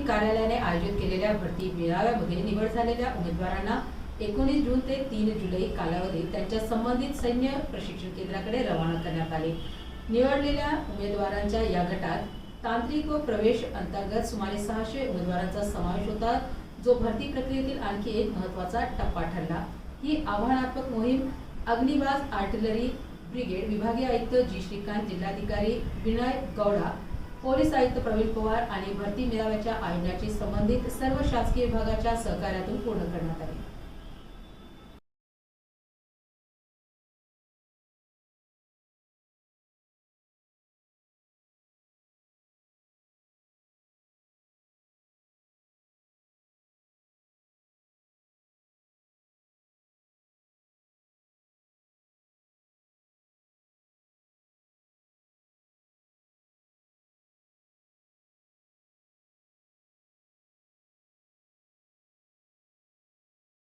कार्यालयाने आयोजित केलेल्या भरती मेळाव्यामध्ये निवड झालेल्या उमेदवारांना 19 जून ते 3 जुलै कालावधीत त्यांच्या संबंधित सैन्य प्रशिक्षण केंद्राकडे रवाना करण्यात आले। निवडलेल्या उमेदवारांच्या या गटात तांत्रिक व प्रवेश अंतर्गत सुमारे 600 उमेदवारांचा समावेश होता, जो भरती प्रक्रियेतील आणखी एक महत्त्वाचा टप्पा ठरला। ही आव्हानात्मक मोहीम अग्निबाज आर्टिलरी ब्रिगेड विभागीय आयुक्त जी श्रीकांत, जिल्हाधिकारी विनय गौडा, पोलीस आयुक्त प्रवीण पवार आणि भरती मेळाव्याच्या आयोजनाची संबंधित सर्व शासकीय विभागाच्या सहकार्यातून पूर्ण करण्यात आली।